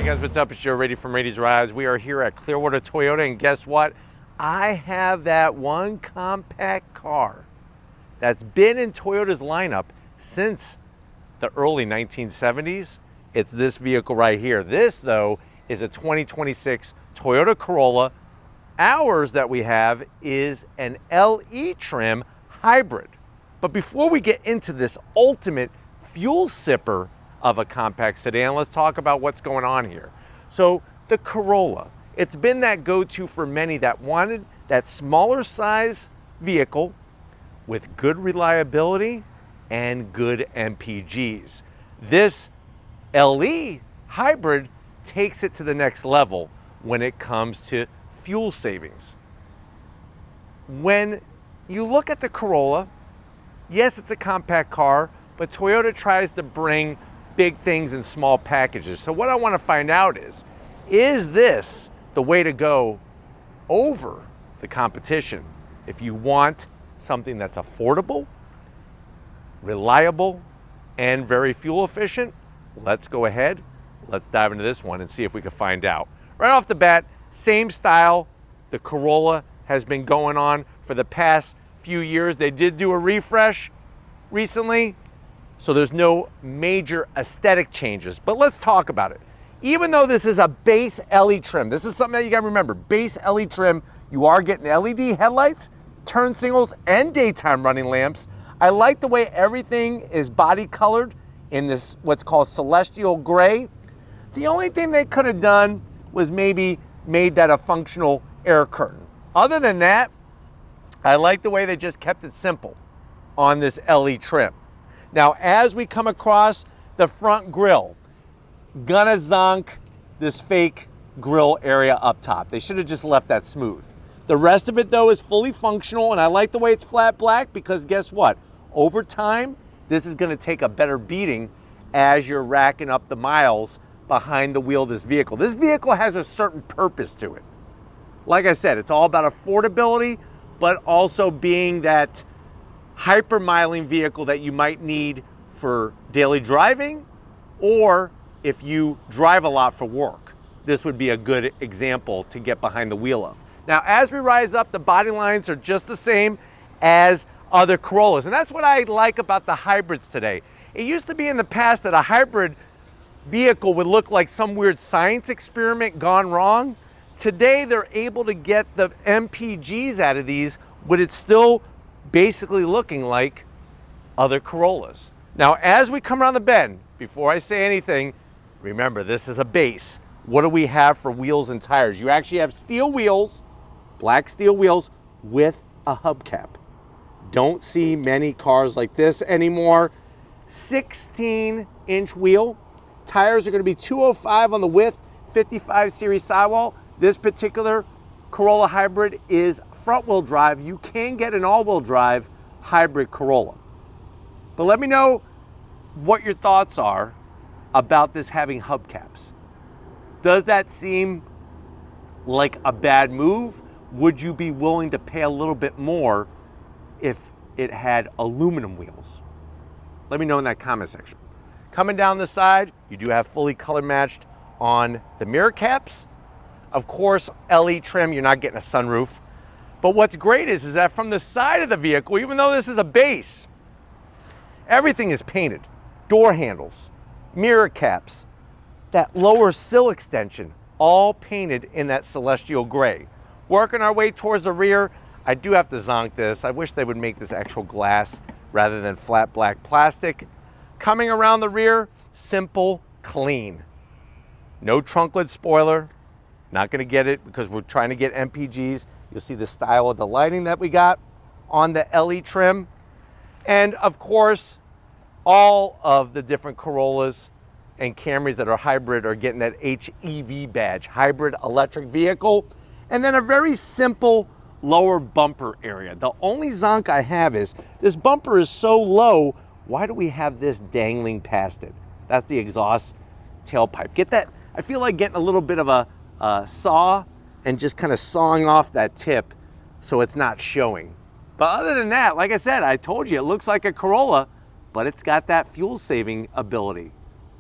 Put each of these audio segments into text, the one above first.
guys, what's up? It's Joe Rady from Rady's Rides. We are here at Clearwater Toyota, and guess what? I have that one compact car that's been in Toyota's lineup since the early 1970s. It's this vehicle right here. This, though, is a 2026 Toyota Corolla. Ours that we have is an LE trim hybrid. But before we get into this ultimate fuel sipper of a compact sedan, let's talk about what's going on here. So the Corolla, it's been that go-to for many that wanted that smaller size vehicle with good reliability and good MPGs. This LE hybrid takes it to the next level when it comes to fuel savings. When you look at the Corolla, yes, it's a compact car, but Toyota tries to bring big things in small packages. So what I want to find out is this the way to go over the competition if you want something that's affordable, reliable, and very fuel efficient? Let's go ahead, let's dive into this one and see if we can find out. Right off the bat, same style the Corolla has been going on for the past few years. They did do a refresh recently, so there's no major aesthetic changes, but let's talk about it. Even though this is a base LE trim, this is something that you gotta remember, base LE trim, you are getting LED headlights, turn signals, and daytime running lamps. I like the way everything is body colored in this what's called celestial gray. The only thing they could have done was maybe made that a functional air curtain. Other than that, I like the way they just kept it simple on this LE trim. Now, as we come across the front grille, gonna zonk this fake grille area up top. They should have just left that smooth. The rest of it, though, is fully functional, and I like the way it's flat black because guess what? Over time, this is gonna take a better beating as you're racking up the miles behind the wheel of this vehicle. This vehicle has a certain purpose to it. Like I said, it's all about affordability, but also being that hyper-miling vehicle that you might need for daily driving, or if you drive a lot for work. This would be a good example to get behind the wheel of. Now, as we rise up, the body lines are just the same as other Corollas, and that's what I like about the hybrids today. It used to be in the past that a hybrid vehicle would look like some weird science experiment gone wrong. Today, they're able to get the MPGs out of these, but it's still basically looking like other Corollas. Now, as we come around the bend, before I say anything, remember, this is a base. What do we have for wheels and tires? You actually have steel wheels, black steel wheels with a hubcap. Don't see many cars like this anymore. 16-inch wheel. Tires are going to be 205 on the width, 55 series sidewall. This particular Corolla Hybrid is front-wheel drive. You can get an all-wheel drive hybrid Corolla. But let me know what your thoughts are about this having hubcaps. Does that seem like a bad move? Would you be willing to pay a little bit more if it had aluminum wheels? Let me know in that comment section. Coming down the side, you do have fully color matched on the mirror caps. Of course, LE trim, you're not getting a sunroof. But what's great is that from the side of the vehicle, even though this is a base, everything is painted. Door handles, mirror caps, that lower sill extension, all painted in that celestial gray. Working our way towards the rear, I do have to zonk this. I wish they would make this actual glass rather than flat black plastic. Coming around the rear, simple, clean. No trunk lid spoiler. Not gonna get it because we're trying to get MPGs. You'll see the style of the lighting that we got on the LE trim. And of course, all of the different Corollas and Camrys that are hybrid are getting that HEV badge, hybrid electric vehicle. And then a very simple lower bumper area. The only zonk I have is this bumper is so low, why do we have this dangling past it? That's the exhaust tailpipe. Get that, I feel like getting a little bit of a saw and just kind of sawing off that tip so it's not showing. But other than that, like I said, I told you, it looks like a Corolla, but it's got that fuel saving ability.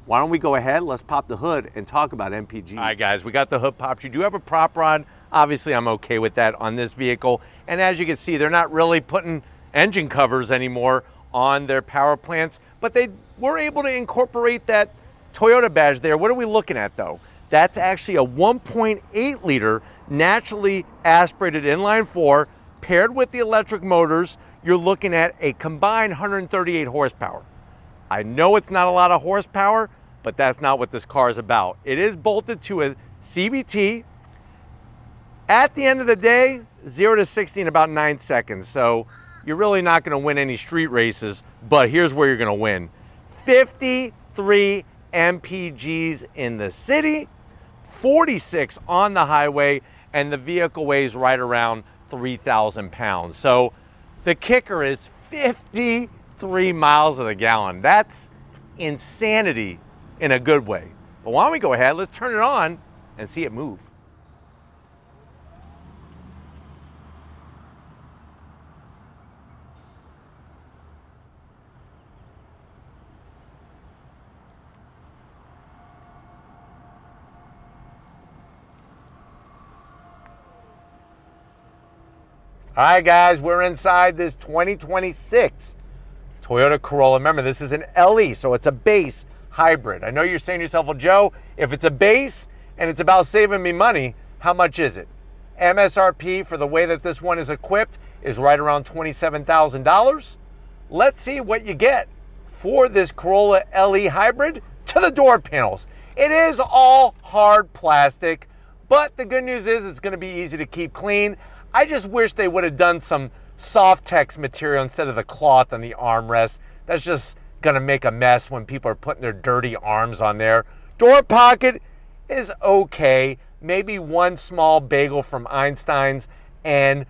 why don't we go ahead, let's pop the hood and talk about MPGs. All right, guys, we got the hood popped. You do have a prop rod. Obviously, I'm okay with that on this vehicle. And as you can see, they're not really putting engine covers anymore on their power plants, but they were able to incorporate that Toyota badge there. What are we looking at, though? That's actually a 1.8 liter naturally aspirated inline four paired with the electric motors. You're looking at a combined 138 horsepower. I know it's not a lot of horsepower, but that's not what this car is about. It is bolted to a CVT. At the end of the day, 0 to 60 in about 9 seconds. So you're really not going to win any street races, but here's where you're going to win. 53 MPGs in the city, 46 on the highway, and the vehicle weighs right around 3,000 pounds. So the kicker is 53 miles to the gallon. That's insanity in a good way. But why don't we go ahead, let's turn it on and see it move. All right, guys, we're inside this 2026 Toyota Corolla. Remember, this is an LE, so it's a base hybrid. I know you're saying to yourself, well, Joe, if it's a base and it's about saving me money, how much is it? MSRP for the way that this one is equipped is right around $27,000. Let's see what you get for this Corolla LE hybrid to the door panels. It is all hard plastic, but the good news is it's going to be easy to keep clean. I just wish they would have done some soft text material instead of the cloth on the armrest. That's just gonna make a mess when people are putting their dirty arms on there. Door pocket is okay. Maybe one small bagel from Einstein's and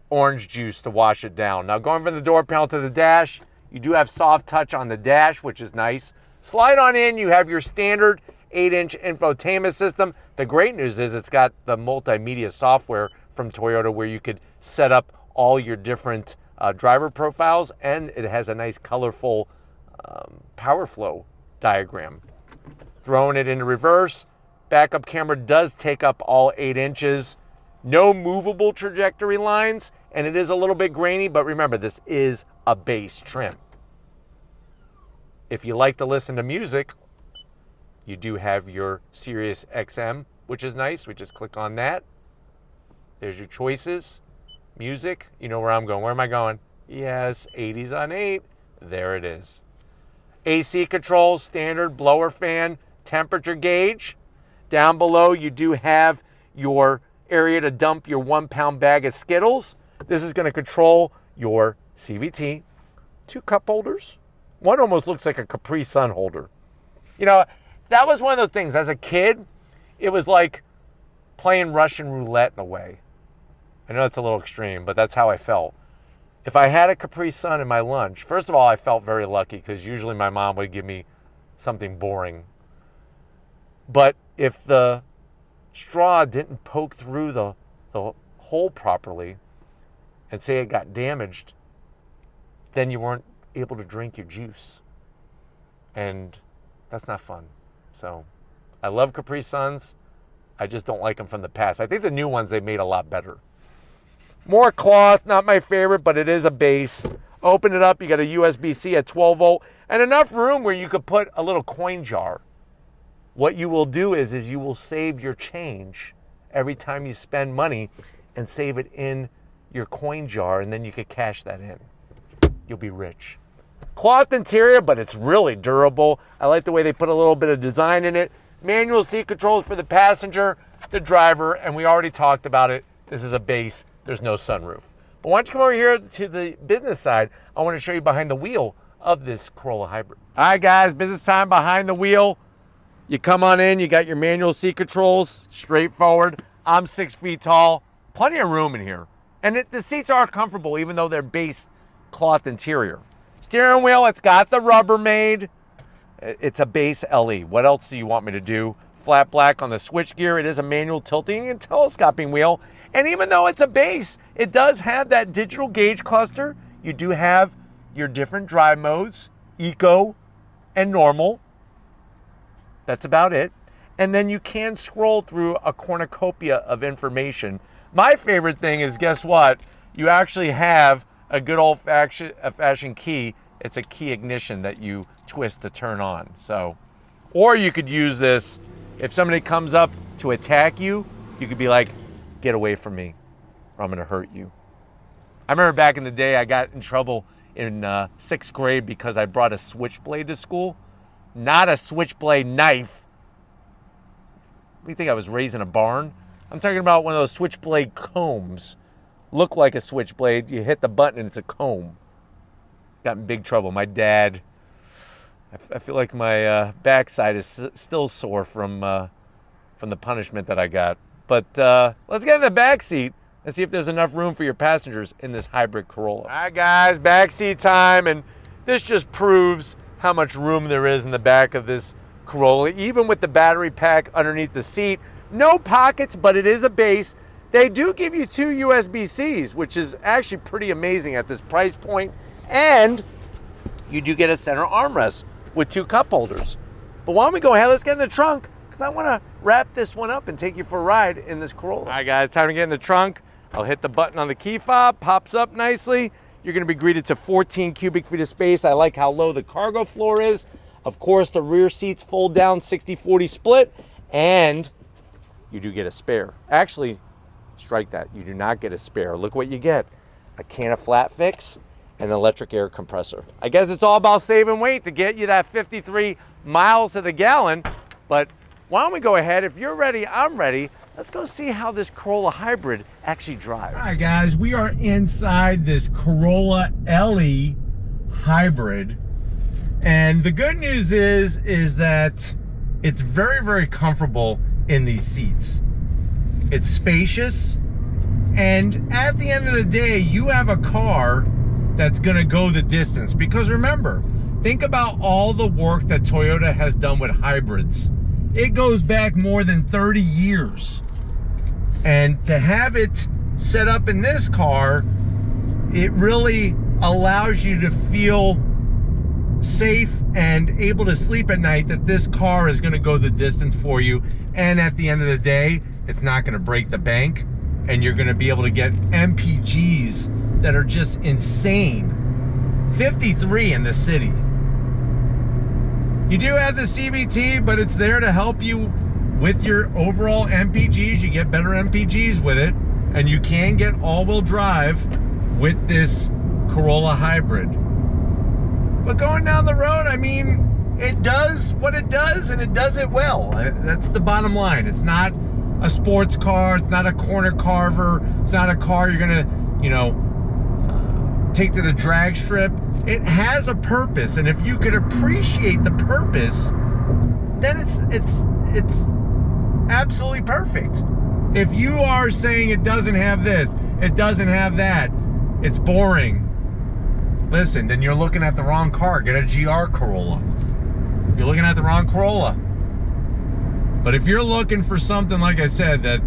orange juice to wash it down. Now going from the door panel to the dash, you do have soft touch on the dash, which is nice. Slide on in, you have your standard 8-inch infotainment system. The great news is it's got the multimedia software from Toyota where you could set up all your different driver profiles, and it has a nice colorful power flow diagram. Throwing it into reverse, backup camera does take up all 8 inches. No movable trajectory lines, and it is a little bit grainy, but remember, this is a base trim. If you like to listen to music, you do have your Sirius XM, which is nice. We just click on that. There's your choices. Music, you know where I'm going. Where am I going? Yes, 80s on 8. There it is. AC controls, standard blower fan, temperature gauge. Down below, you do have your area to dump your 1-pound bag of Skittles. This is going to control your CVT. 2 cup holders. One almost looks like a Capri Sun holder. You know, that was one of those things. As a kid, it was like playing Russian roulette in a way. I know it's a little extreme, but that's how I felt. If I had a Capri Sun in my lunch, first of all, I felt very lucky because usually my mom would give me something boring. But if the straw didn't poke through the hole properly and say it got damaged, then you weren't able to drink your juice. And that's not fun. So I love Capri Suns. I just don't like them from the past. I think the new ones they made a lot better. More cloth, not my favorite, but it is a base. Open it up, you got a USB-C at 12 volt, and enough room where you could put a little coin jar. What you will do is you will save your change every time you spend money and save it in your coin jar, and then you could cash that in. You'll be rich. Cloth interior, but it's really durable. I like the way they put a little bit of design in it. Manual seat controls for the passenger, the driver, and we already talked about it. This is a base. There's no sunroof. But why don't you come over here to the business side? I want to show you behind the wheel of this Corolla Hybrid. All right, guys, business time behind the wheel. You come on in, you got your manual seat controls, straightforward. I'm 6 feet tall, plenty of room in here. And the seats are comfortable, even though they're base cloth interior. Steering wheel, it's got the Rubbermaid. It's a base LE. What else do you want me to do? Flat black on the switchgear. It is a manual tilting and telescoping wheel. And even though it's a base, it does have that digital gauge cluster. You do have your different drive modes, eco and normal. That's about it. And then you can scroll through a cornucopia of information. My favorite thing is, guess what? You actually have a good old-fashioned key. It's a key ignition that you twist to turn on. So, or you could use this, if somebody comes up to attack you, you could be like, get away from me, or I'm gonna hurt you. I remember back in the day, I got in trouble in 6th grade because I brought a switchblade to school. Not a switchblade knife. What do you think, I was raised in a barn? I'm talking about one of those switchblade combs. Look like a switchblade, you hit the button and it's a comb. Got in big trouble. My dad, I feel like my backside is still sore from the punishment that I got. But let's get in the back seat and see if there's enough room for your passengers in this hybrid Corolla. All right, guys, back seat time, and this just proves how much room there is in the back of this Corolla, even with the battery pack underneath the seat. No pockets, but it is a base. They do give you 2 USB-Cs, which is actually pretty amazing at this price point. And you do get a center armrest with 2 cup holders. But why don't we go ahead, let's get in the trunk, because I want to wrap this one up and take you for a ride in this Corolla. All right, guys, time to get in the trunk. I'll hit the button on the key fob, pops up nicely. You're going to be greeted to 14 cubic feet of space. I like how low the cargo floor is. Of course, the rear seats fold down 60-40 split, and you do get a spare. Actually, strike that. You do not get a spare. Look what you get. A can of flat fix and an electric air compressor. I guess it's all about saving weight to get you that 53 miles to the gallon. But why don't we go ahead? If you're ready, I'm ready. Let's go see how this Corolla Hybrid actually drives. All right, guys, we are inside this Corolla LE Hybrid. And the good news is that it's very, very comfortable in these seats. It's spacious, and at the end of the day, you have a car that's gonna go the distance. Because remember, think about all the work that Toyota has done with hybrids. It goes back more than 30 years. And to have it set up in this car, it really allows you to feel safe and able to sleep at night, that this car is gonna go the distance for you. And at the end of the day, it's not gonna break the bank, and you're gonna be able to get MPGs that are just insane. 53 in the city. You do have the CVT, but it's there to help you with your overall MPGs. You get better MPGs with it, and you can get all-wheel drive with this Corolla Hybrid. But going down the road, I mean, it does what it does, and it does it well. That's the bottom line. It's not a sports car. It's not a corner carver. It's not a car you're gonna, you know, take to the drag strip. It has a purpose, and if you could appreciate the purpose, then it's absolutely perfect. If you are saying it doesn't have this, it doesn't have that, it's boring, listen, then you're looking at the wrong car. Get a GR Corolla. You're looking at the wrong Corolla. But if you're looking for something, like I said, that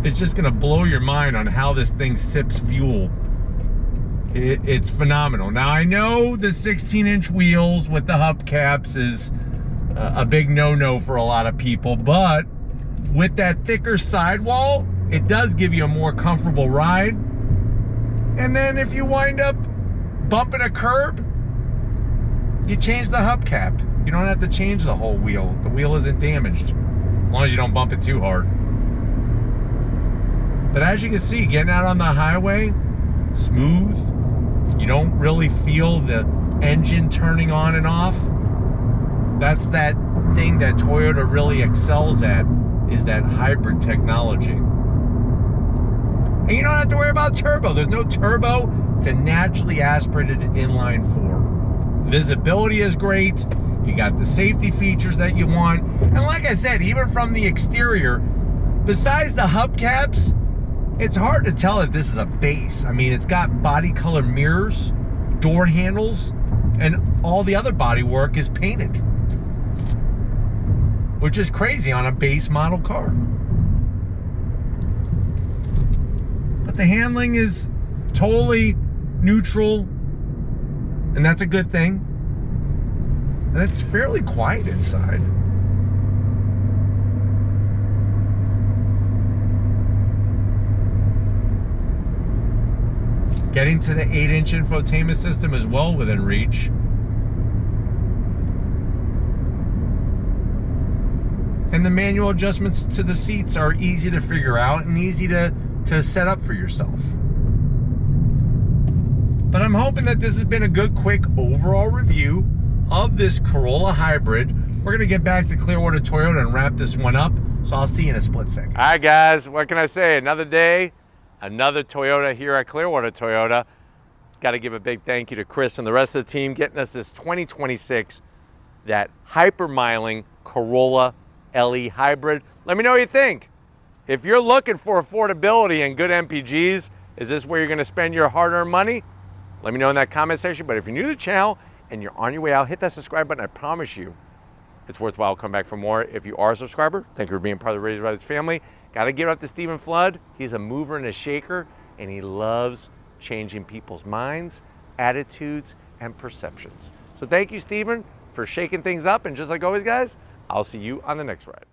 is just gonna blow your mind on how this thing sips fuel, it's phenomenal. Now, I know the 16-inch wheels with the hubcaps is a big no-no for a lot of people, but with that thicker sidewall, it does give you a more comfortable ride. And then if you wind up bumping a curb, you change the hubcap. You don't have to change the whole wheel. The wheel isn't damaged, as long as you don't bump it too hard. But as you can see, getting out on the highway, smooth. You don't really feel the engine turning on and off. That's that thing that Toyota really excels at, is that hybrid technology. And you don't have to worry about turbo. There's no turbo. It's a naturally aspirated inline 4. Visibility is great. You got the safety features that you want. And like I said, even from the exterior, besides the hubcaps, it's hard to tell that this is a base. I mean, it's got body color mirrors, door handles, and all the other body work is painted, which is crazy on a base model car. But the handling is totally neutral, and that's a good thing. And it's fairly quiet inside. Getting to the 8-inch infotainment system is well within reach. And the manual adjustments to the seats are easy to figure out and easy to set up for yourself. But I'm hoping that this has been a good, quick overall review of this Corolla Hybrid. We're gonna get back to Clearwater Toyota and wrap this one up. So I'll see you in a split second. All right, guys, what can I say? Another day, another Toyota here at Clearwater Toyota. Got to give a big thank you to Chris and the rest of the team getting us this 2026, that hyper-miling Corolla LE Hybrid. Let me know what you think. If you're looking for affordability and good MPGs, is this where you're going to spend your hard-earned money? Let me know in that comment section. But if you're new to the channel and you're on your way out, hit that subscribe button. I promise you, it's worthwhile. Come back for more. If you are a subscriber, thank you for being part of the Raised Riders family. Got to give it up to Stephen Flood. He's a mover and a shaker, and he loves changing people's minds, attitudes, and perceptions. So thank you, Stephen, for shaking things up. And just like always, guys, I'll see you on the next ride.